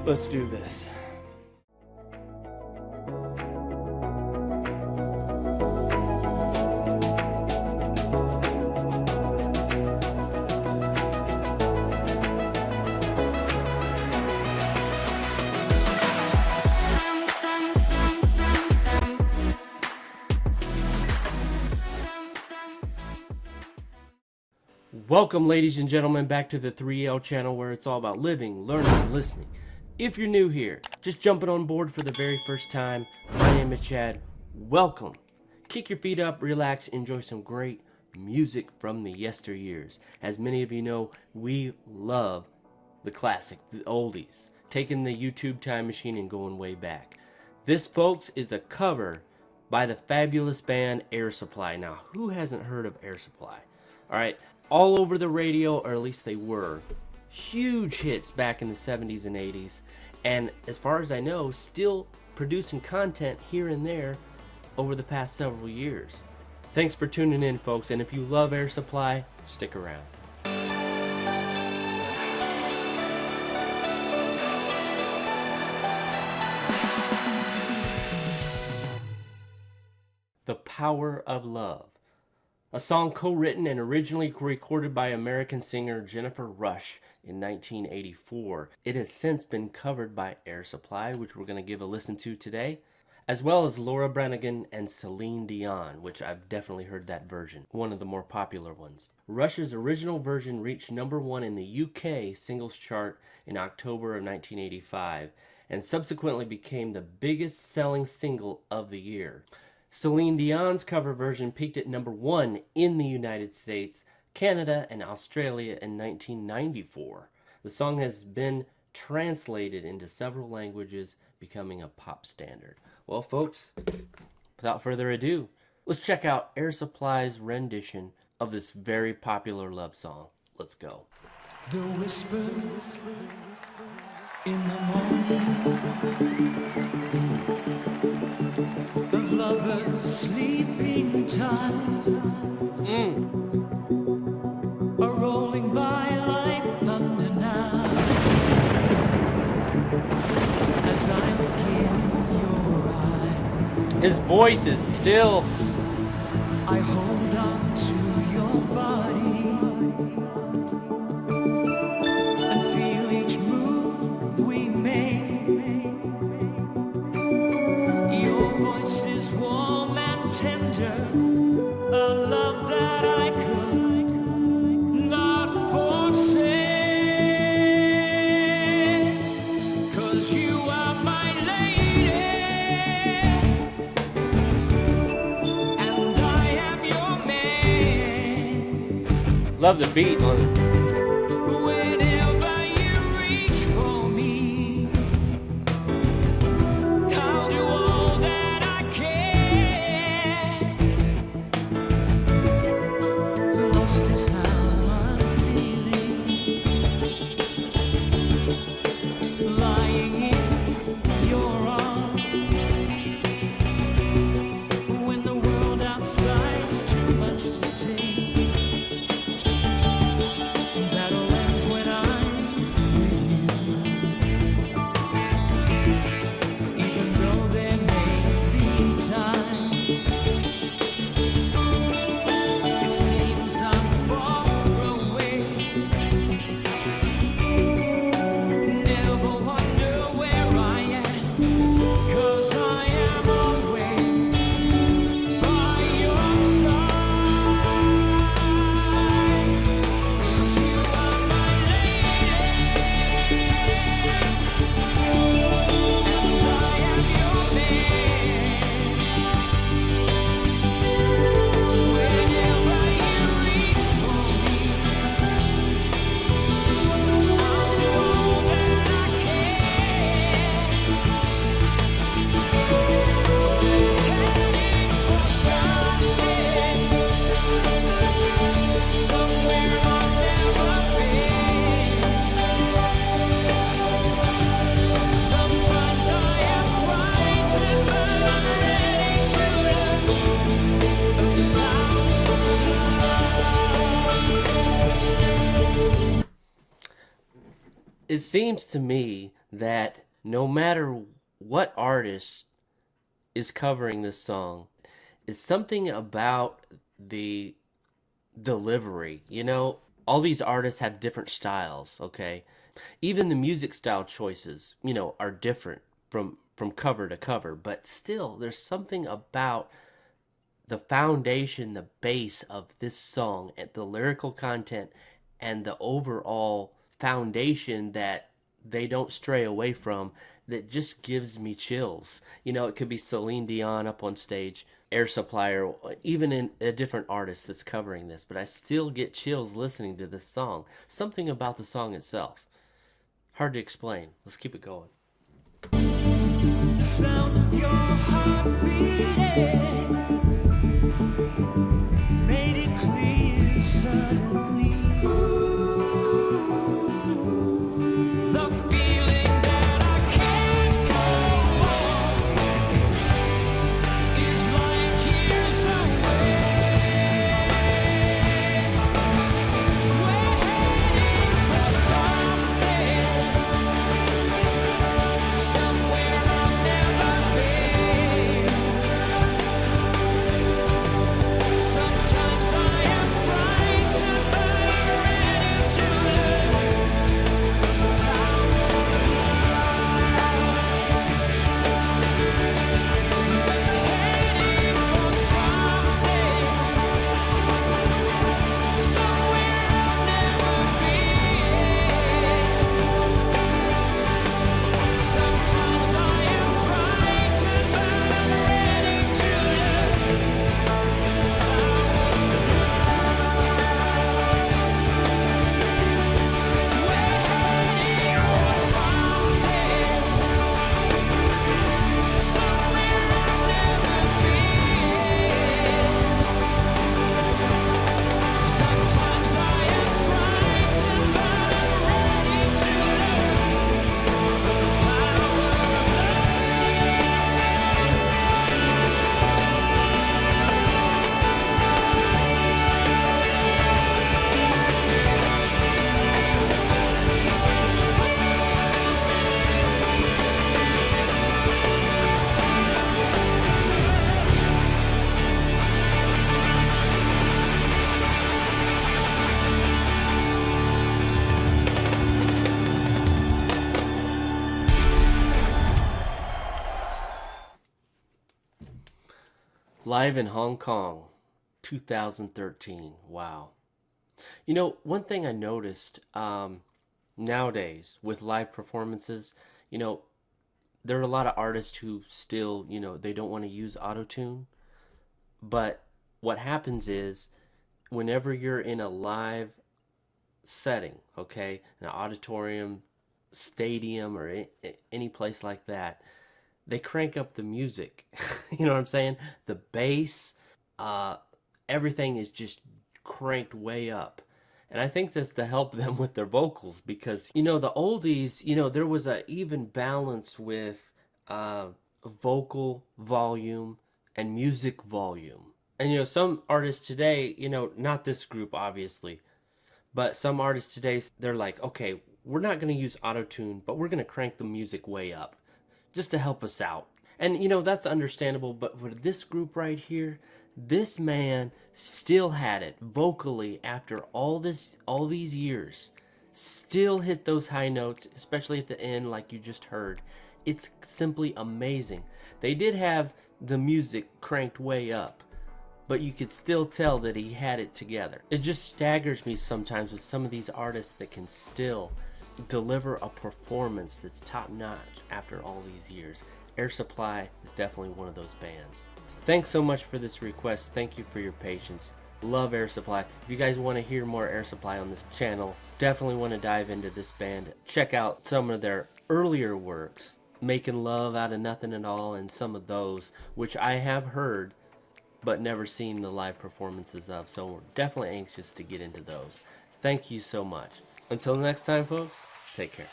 Let's do this. Welcome, ladies and gentlemen, back to the 3L channel, where it's all about living, learning, and listening. If you're new here, just jumping on board for the very first time, my name is Chad. Welcome. Kick your feet up, relax, enjoy some great music from the yesteryears. As many of you know, we love the classic, the oldies, taking the YouTube time machine and going way back. This, folks, is a cover by the fabulous band Air Supply. Now, who hasn't heard of Air Supply? All right. All over the radio, or at least they were. Huge hits back in the 70s and 80s. And as far as I know, still producing content here and there over the past several years. Thanks for tuning in, folks. And if you love Air Supply, stick around. The Power of Love. A song co-written and originally recorded by American singer Jennifer Rush in 1984. It has since been covered by Air Supply, which we're going to give a listen to today, as well as Laura Branigan and Celine Dion, which I've definitely heard that version, one of the more popular ones. Rush's original version reached #1 in the UK singles chart in October of 1985, and subsequently became the biggest selling single of the year. Celine Dion's cover version peaked at #1 in the United States, Canada, and Australia in 1994. The song has been translated into several languages, becoming a pop standard. Well, folks, without further ado, let's check out Air Supply's rendition of this very popular love song. Let's go. The whispers in the morning of lovers sleeping tight are rolling by like thunder now as I look in your eye. His voice is still. I hold on to your body and feel each move we make. Your voice is warm and tender, a love that I could not forsake. 'Cause you are my lady, and I am your man. Love the beat on it. Whenever you reach for me, I'll do all that I can. Lost is how I'm feeling, lying in your arms, when the world outside's too much to take. That all ends when I'm with you. Even though there may be times it seems I'm far away, never wonder where I am, 'cause I am always by your side. 'Cause you are my lady, and I am your man. Whenever you reach for me, I'll do all that I can. Heading for something, somewhere I've never been. Sometimes I am frightened, but I'm ready to learn the power of love. It seems to me that no matter what artist is covering this song, is something about the delivery. You know, all these artists have different styles, okay? Even the music style choices, you know, are different from cover to cover, but still there's something about the foundation, the base of this song and the lyrical content and the overall foundation that they don't stray away from that just gives me chills. You know, it could be Celine Dion up on stage, Air Supply, or even in a different artist that's covering this, but I still get chills listening to this song. Something about the song itself. Hard to explain. Let's keep it going. The sound of your heart beating made it clear suddenly. The feeling that I can't go on is like years away. We're heading for something, somewhere I've never been. Sometimes I am frightened, but I'm ready to learn the power of heading for something, somewhere I've never been. Sometimes I am frightened, but I'm ready to learn the power of we're heading for something, somewhere I've never been. Sometimes I am frightened, but I'm ready to learn the power of Live in Hong Kong, 2013. Wow. You know, one thing I noticed nowadays with live performances, you know, there are a lot of artists who still, you know, they don't want to use autotune. But what happens is whenever you're in a live setting, okay, an auditorium, stadium, or any place like that, they crank up the music. You know what I'm saying? The bass, uh, everything is just cranked way up. And I think that's to help them with their vocals because, you know, the oldies, you know, there was a even balance with vocal volume and music volume. And, you know, some artists today, you know, not this group, obviously, but some artists today, they're like, okay, we're not going to use autotune, but we're going to crank the music way up just to help us out. And you know, that's understandable, but for this group right here, this man still had it vocally after all these years. Still hit those high notes, especially at the end like you just heard. It's simply amazing. They did have the music cranked way up, but you could still tell that he had it together. It just staggers me sometimes with some of these artists that can still deliver a performance that's top notch after all these years. Air Supply is definitely one of those bands. Thanks so much for this request. Thank you for your patience. Love Air Supply. If you guys want to hear more Air Supply on this channel, definitely want to dive into this band. Check out some of their earlier works, Making Love Out of Nothing at All, and some of those, which I have heard but never seen the live performances of, so we're definitely anxious to get into those. Thank you so much. Until next time, folks, take care.